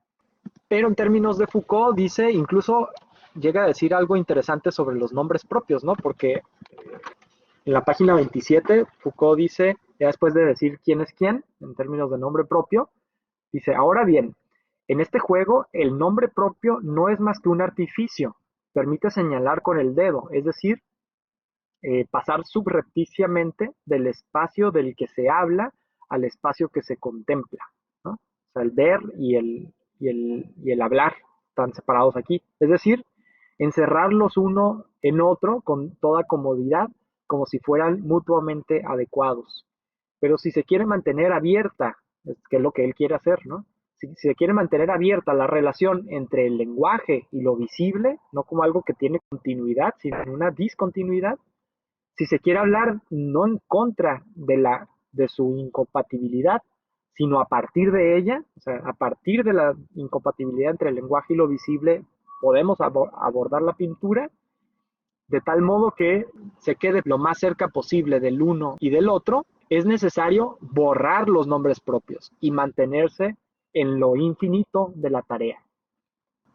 Pero en términos de Foucault dice, incluso llega a decir algo interesante sobre los nombres propios, ¿no? Porque en la página 27 Foucault dice, ya después de decir quién es quién, en términos de nombre propio, dice, ahora bien, en este juego el nombre propio no es más que un artificio, permite señalar con el dedo, es decir, pasar subrepticiamente del espacio del que se habla al espacio que se contempla, ¿no? O sea, el ver y el hablar están separados aquí. Es decir, encerrarlos uno en otro con toda comodidad, como si fueran mutuamente adecuados. Pero si se quiere mantener abierta, que es lo que él quiere hacer, ¿no? Si se quiere mantener abierta la relación entre el lenguaje y lo visible, no como algo que tiene continuidad, sino en una discontinuidad, si se quiere hablar no en contra de su incompatibilidad, sino a partir de ella, o sea, a partir de la incompatibilidad entre el lenguaje y lo visible, podemos abordar la pintura de tal modo que se quede lo más cerca posible del uno y del otro. Es necesario borrar los nombres propios y mantenerse en lo infinito de la tarea.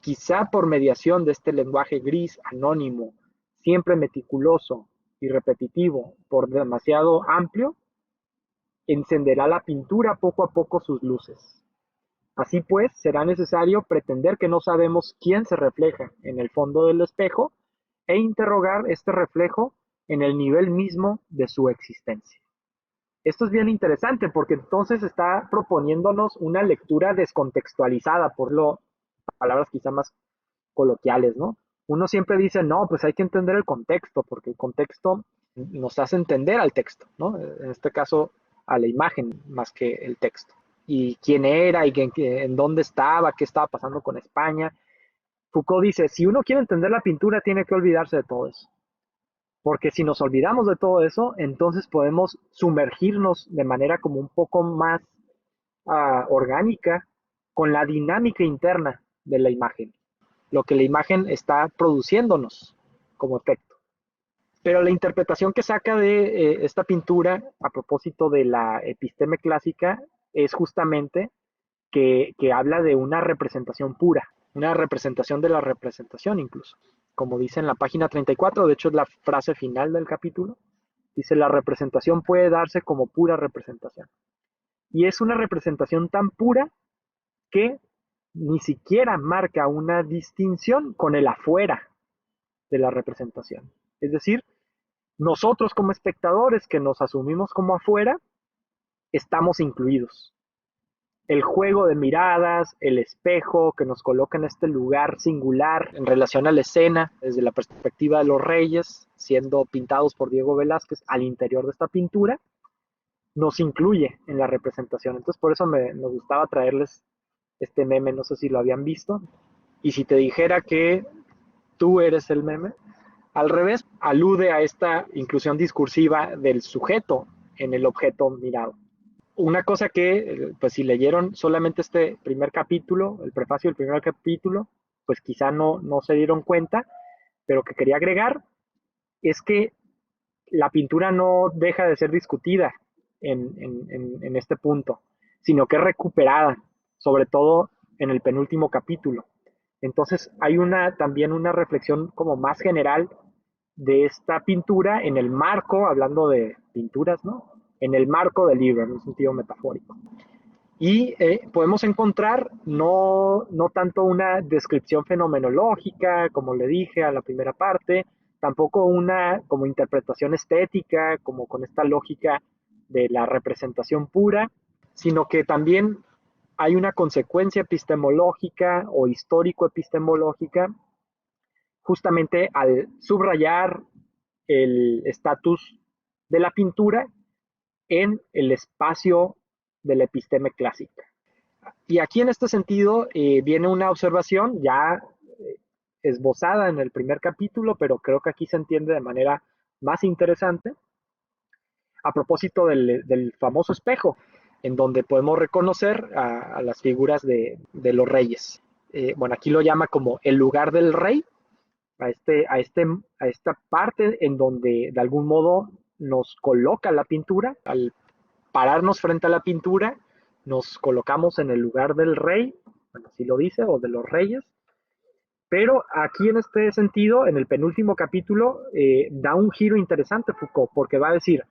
Quizá por mediación de este lenguaje gris, anónimo, siempre meticuloso y repetitivo, por demasiado amplio, encenderá la pintura poco a poco sus luces. Así pues, será necesario pretender que no sabemos quién se refleja en el fondo del espejo e interrogar este reflejo en el nivel mismo de su existencia. Esto es bien interesante porque entonces está proponiéndonos una lectura descontextualizada, por lo palabras quizá más coloquiales, ¿no? Uno siempre dice, no, pues hay que entender el contexto, porque el contexto nos hace entender al texto, ¿no? En este caso, a la imagen más que el texto. Y quién era, y en dónde estaba, qué estaba pasando con España. Foucault dice, si uno quiere entender la pintura, tiene que olvidarse de todo eso. Porque si nos olvidamos de todo eso, entonces podemos sumergirnos de manera como un poco más orgánica con la dinámica interna de la imagen, lo que la imagen está produciéndonos como efecto. Pero la interpretación que saca de esta pintura a propósito de la episteme clásica es justamente que habla de una representación pura, una representación de la representación incluso. Como dice en la página 34, de hecho es la frase final del capítulo, dice la representación puede darse como pura representación. Y es una representación tan pura que ni siquiera marca una distinción con el afuera de la representación. Es decir, nosotros como espectadores que nos asumimos como afuera, estamos incluidos. El juego de miradas, el espejo que nos coloca en este lugar singular en relación a la escena, desde la perspectiva de los reyes, siendo pintados por Diego Velázquez al interior de esta pintura, nos incluye en la representación. Entonces por eso me gustaba traerles este meme, no sé si lo habían visto. Y si te dijera que tú eres el meme, al revés, alude a esta inclusión discursiva del sujeto en el objeto mirado. Una cosa que, pues si leyeron solamente este primer capítulo, el prefacio del primer capítulo, pues quizá no se dieron cuenta, pero que quería agregar es que la pintura no deja de ser discutida en este punto, sino que es recuperada, sobre todo en el penúltimo capítulo. Entonces hay también una reflexión como más general de esta pintura en el marco, hablando de pinturas, ¿no? En el marco del libro, en un sentido metafórico. Y podemos encontrar no tanto una descripción fenomenológica, como le dije a la primera parte, tampoco una como interpretación estética, como con esta lógica de la representación pura, sino que también hay una consecuencia epistemológica o histórico-epistemológica justamente al subrayar el estatus de la pintura en el espacio de la episteme clásica. Y aquí en este sentido viene una observación ya esbozada en el primer capítulo, pero creo que aquí se entiende de manera más interesante, a propósito del famoso espejo, en donde podemos reconocer a las figuras de los reyes. Bueno, aquí lo llama como el lugar del rey, a esta parte en donde de algún modo nos coloca la pintura. Al pararnos frente a la pintura, nos colocamos en el lugar del rey, bueno, así lo dice, o de los reyes. Pero aquí en este sentido, en el penúltimo capítulo, da un giro interesante Foucault, porque va a decir,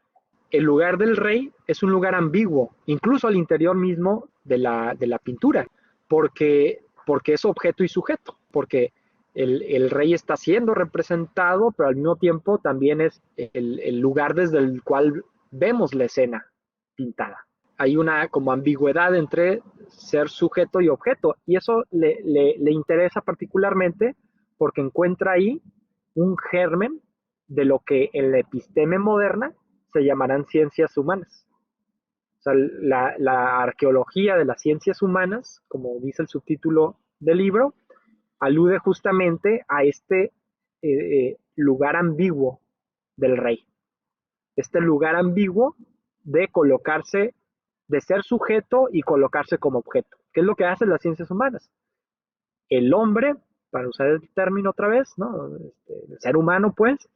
el lugar del rey es un lugar ambiguo, incluso al interior mismo de la pintura, porque es objeto y sujeto, porque el rey está siendo representado, pero al mismo tiempo también es el lugar desde el cual vemos la escena pintada. Hay una como ambigüedad entre ser sujeto y objeto, y eso le interesa particularmente porque encuentra ahí un germen de lo que en la episteme moderna se llamarán ciencias humanas. O sea, la arqueología de las ciencias humanas, como dice el subtítulo del libro, alude justamente a este lugar ambiguo del rey. Este lugar ambiguo de colocarse, de ser sujeto y colocarse como objeto. ¿Qué es lo que hacen las ciencias humanas? El hombre, para usar el término otra vez, ¿no? El ser humano, pues,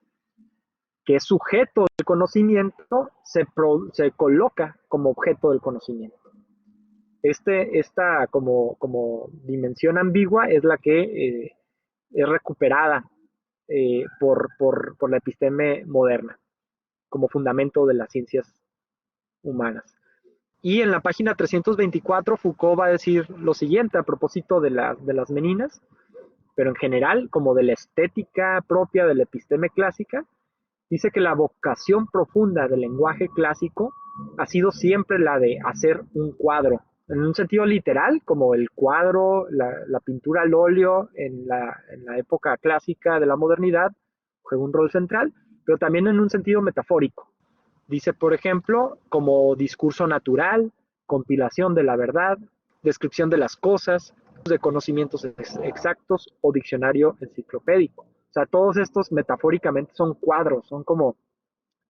que es sujeto del conocimiento, se coloca como objeto del conocimiento. Esta como dimensión ambigua es la que es recuperada por la episteme moderna como fundamento de las ciencias humanas. Y en la página 324 Foucault va a decir lo siguiente a propósito de las meninas, pero en general, como de la estética propia de la episteme clásica, dice que la vocación profunda del lenguaje clásico ha sido siempre la de hacer un cuadro, en un sentido literal, como el cuadro, la pintura al óleo en la época clásica de la modernidad, juega un rol central, pero también en un sentido metafórico. Dice, por ejemplo, como discurso natural, compilación de la verdad, descripción de las cosas, de conocimientos exactos o diccionario enciclopédico. O sea, todos estos metafóricamente son cuadros, son como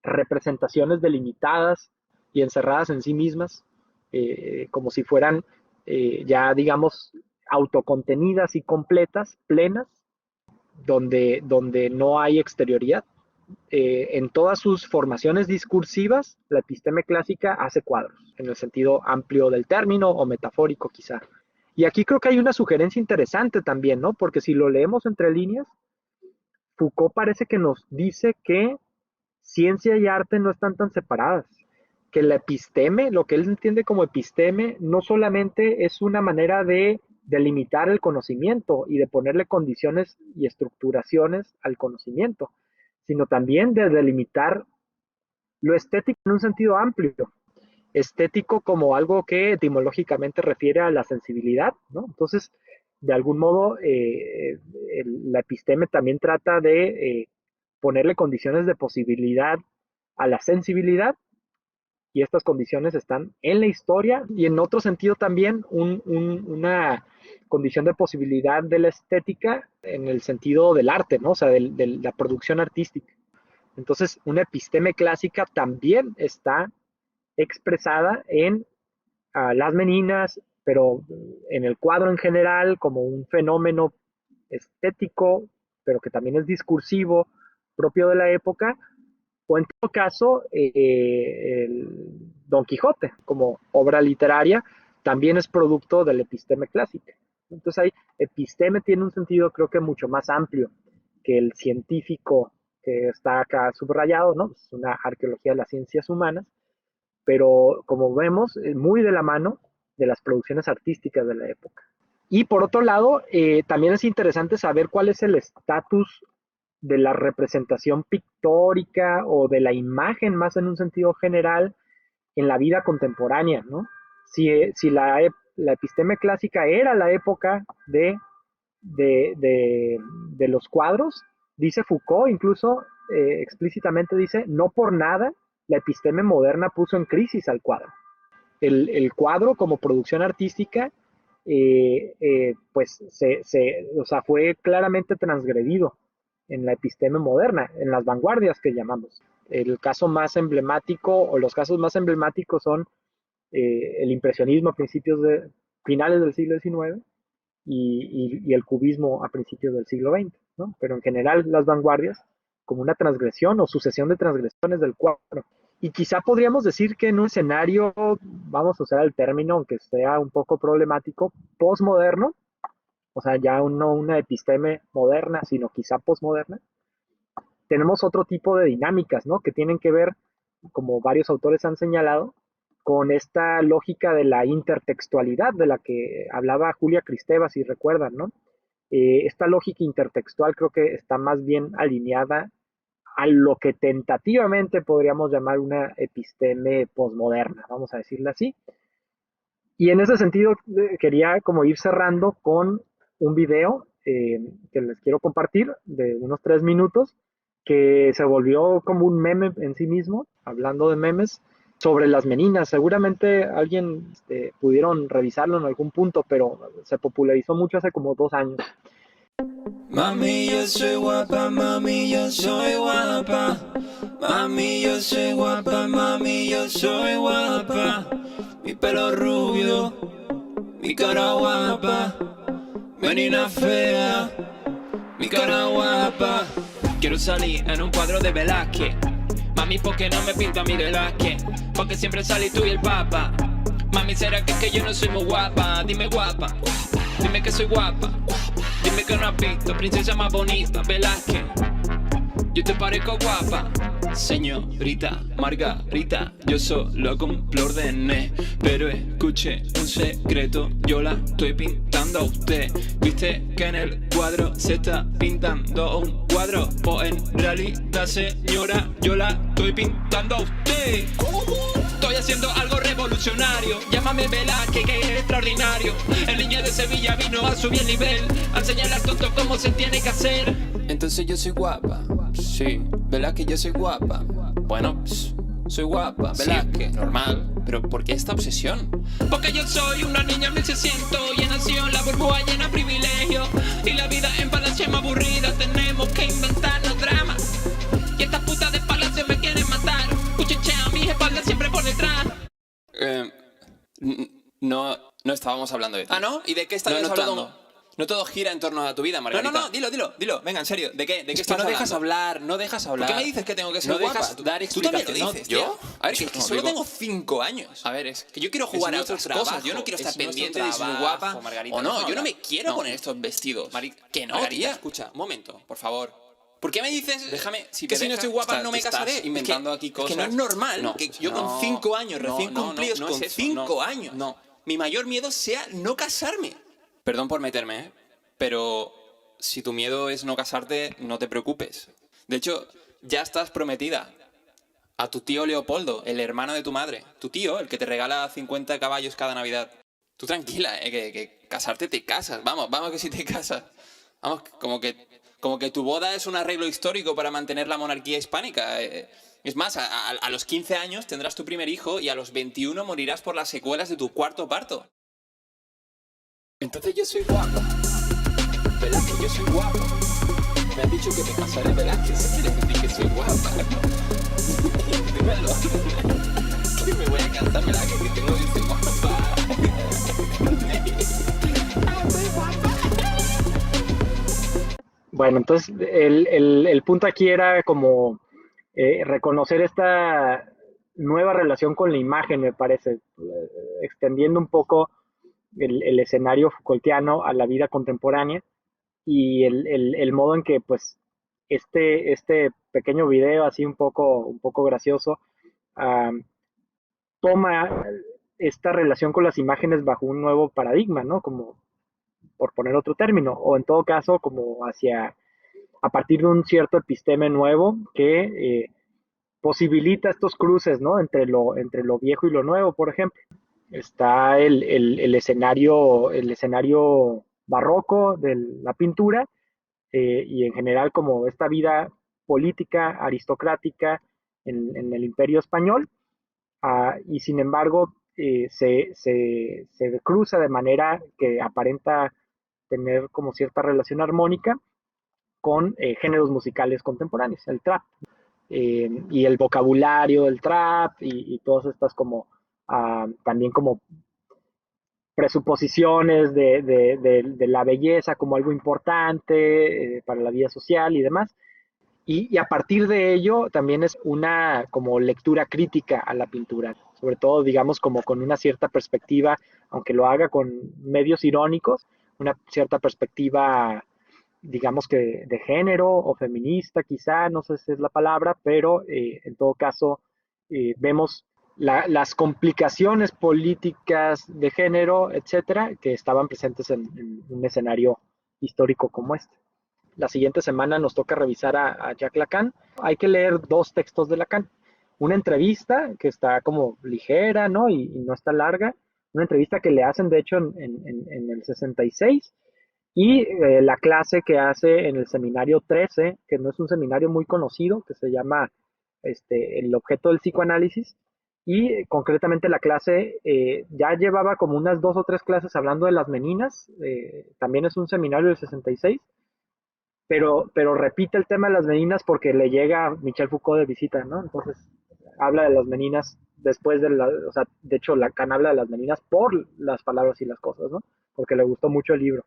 representaciones delimitadas y encerradas en sí mismas, como si fueran ya, digamos, autocontenidas y completas, plenas, donde no hay exterioridad. En todas sus formaciones discursivas, la episteme clásica hace cuadros, en el sentido amplio del término o metafórico quizá. Y aquí creo que hay una sugerencia interesante también, ¿no? Porque si lo leemos entre líneas, Foucault parece que nos dice que ciencia y arte no están tan separadas, que la episteme, lo que él entiende como episteme, no solamente es una manera de delimitar el conocimiento y de ponerle condiciones y estructuraciones al conocimiento, sino también de delimitar lo estético en un sentido amplio. Estético como algo que etimológicamente refiere a la sensibilidad, ¿no? Entonces, de algún modo, la episteme también trata de ponerle condiciones de posibilidad a la sensibilidad, y estas condiciones están en la historia y en otro sentido también una condición de posibilidad de la estética en el sentido del arte, ¿no? O sea, de la producción artística. Entonces, una episteme clásica también está expresada en las meninas, pero en el cuadro en general como un fenómeno estético, pero que también es discursivo, propio de la época, o en todo caso, el Don Quijote, como obra literaria, también es producto de la episteme clásica. Entonces, ahí, episteme tiene un sentido, creo que mucho más amplio que el científico que está acá subrayado, ¿no? Es una arqueología de las ciencias humanas, pero como vemos, muy de la mano de las producciones artísticas de la época. Y por otro lado, también es interesante saber cuál es el estatus de la representación pictórica o de la imagen más en un sentido general en la vida contemporánea, ¿no? Si la episteme clásica era la época de los cuadros, dice Foucault, incluso explícitamente dice, no por nada la episteme moderna puso en crisis al cuadro. El cuadro como producción artística, pues o sea, fue claramente transgredido en la episteme moderna, en las vanguardias que llamamos. El caso más emblemático, o los casos más emblemáticos son el impresionismo a finales del siglo XIX y el cubismo a principios del siglo XX, ¿no? Pero en general las vanguardias como una transgresión o sucesión de transgresiones del cuadro. Y quizá podríamos decir que en un escenario, vamos a usar el término, aunque sea un poco problemático, postmoderno, o sea, ya no una episteme moderna, sino quizá postmoderna, tenemos otro tipo de dinámicas, ¿no? Que tienen que ver, como varios autores han señalado, con esta lógica de la intertextualidad de la que hablaba Julia Kristeva, si recuerdan, ¿no? Esta lógica intertextual creo que está más bien alineada a lo que tentativamente podríamos llamar una episteme postmoderna, vamos a decirlo así. Y en ese sentido quería como ir cerrando con un video que les quiero compartir de unos 3 minutos, que se volvió como un meme en sí mismo, hablando de memes, sobre las meninas. Seguramente alguien pudieron revisarlo en algún punto, pero se popularizó mucho hace como 2 años. Mami, yo soy guapa, mami, yo soy guapa. Mami, yo soy guapa, mami, yo soy guapa. Mi pelo rubio, mi cara guapa. Menina fea, mi cara guapa. Quiero salir en un cuadro de Velázquez. Mami, ¿por qué no me pinta mi Velázquez? Porque siempre salí tú y el papa. Mami, ¿será que yo no soy muy guapa? Dime guapa, dime que soy guapa. Dime que no has visto princesa más bonita, Velázquez. Yo te parezco guapa. Señorita Margarita, yo solo cumplo órdenes, pero escuche un secreto, yo la estoy pintando a usted. Viste que en el cuadro se está pintando un cuadro, pues en realidad, señora, yo la estoy pintando a usted. Estoy haciendo algo revolucionario, llámame Velázquez, que es extraordinario. El niño de Sevilla vino a subir el nivel, a enseñarle al tonto cómo se tiene que hacer. Entonces yo soy guapa, sí, Velázquez, yo soy guapa. Bueno, soy guapa, Velázquez, normal. Pero ¿por qué esta obsesión? Porque yo soy una niña 1600 y he nacido en la burbuja llena de privilegios. Y la vida en Palacio es más aburrida, tenemos que inventarnos dramas. Y estas putas de Palacio me quieren matar, cuchichean mis espaldas siempre por detrás. No estábamos hablando de esto. ¿Ah, no? ¿Y de qué estábamos hablando? No todo gira en torno a tu vida, Margarita. No, dilo. Venga, en serio. ¿De qué estás hablando? No dejas hablar. ¿Por qué me dices que tengo que ser No guapa? dejas dar Tú también lo explicaciones. dices, ¿Yo? tío. A ver, que solo tengo 5 años. A ver, es Que yo quiero jugar a nuestro otras cosas. trabajo, Yo no quiero estar es nuestro pendiente de si soy trabajo, guapa Margarita, o no. déjame Yo no me hablar. quiero No. poner estos vestidos. Que no, Margarita, tía. escucha, un momento, por favor. ¿Por qué me dices Déjame, si que te si no dejas, estoy guapa no me te estás casaré? inventando aquí Es que no cosas. es normal No, que yo no, con 5 años, no, recién no, cumplidos, no con es eso, 5 no, años, no. mi mayor miedo sea no casarme. Perdón por meterme, pero si tu miedo es no casarte, no te preocupes. De hecho, ya estás prometida a tu tío Leopoldo, el hermano de tu madre. Tu tío, el que te regala 50 caballos cada Navidad. Tú tranquila, que casarte te casas. Vamos que si te casas. Vamos, como que tu boda es un arreglo histórico para mantener la monarquía hispánica. Es más, a los 15 años tendrás tu primer hijo y a los 21 morirás por las secuelas de tu cuarto parto. Entonces yo soy guapo. Velázquez, yo soy guapo. Me han dicho que me casaré, Velázquez. ¿Quieres decir que soy guapa? Dímelo. Que me voy a casar, Velázquez, que tengo que ser guapa. Soy guapa. Bueno, entonces el punto aquí era como reconocer esta nueva relación con la imagen, me parece, extendiendo un poco el escenario Foucaultiano a la vida contemporánea y el modo en que pues este pequeño video así un poco gracioso toma esta relación con las imágenes bajo un nuevo paradigma, ¿no? Como por poner otro término, o en todo caso como a partir de un cierto episteme nuevo que posibilita estos cruces, ¿no? Entre lo viejo y lo nuevo, por ejemplo. Está el escenario barroco de la pintura y en general como esta vida política aristocrática en el Imperio Español, y sin embargo se cruza de manera que aparenta tener como cierta relación armónica con géneros musicales contemporáneos, el trap, y el vocabulario del trap y todas estas como también como presuposiciones de la belleza como algo importante para la vida social y demás. Y a partir de ello también es una como lectura crítica a la pintura, sobre todo digamos como con una cierta perspectiva, aunque lo haga con medios irónicos, una cierta perspectiva digamos que de género o feminista quizá, no sé si es la palabra, pero en todo caso vemos las complicaciones políticas de género, etcétera, que estaban presentes en un escenario histórico como este. La siguiente semana nos toca revisar a Jacques Lacan. Hay que leer 2 textos de Lacan. Una entrevista que está como ligera, ¿no? Y no está larga. Una entrevista que le hacen, de hecho, en el 66. Y la clase que hace en el seminario 13, que no es un seminario muy conocido, que se llama El objeto del psicoanálisis. Y concretamente la clase ya llevaba como unas 2 o 3 clases hablando de las meninas. También es un seminario del 66. Pero repite el tema de las meninas porque le llega a Michel Foucault de visita, ¿no? Entonces habla de las meninas después o sea, de hecho Lacan habla de las meninas por las palabras y las cosas, ¿no? Porque le gustó mucho el libro.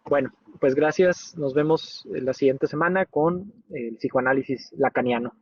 Bueno, pues gracias, nos vemos la siguiente semana con el psicoanálisis lacaniano.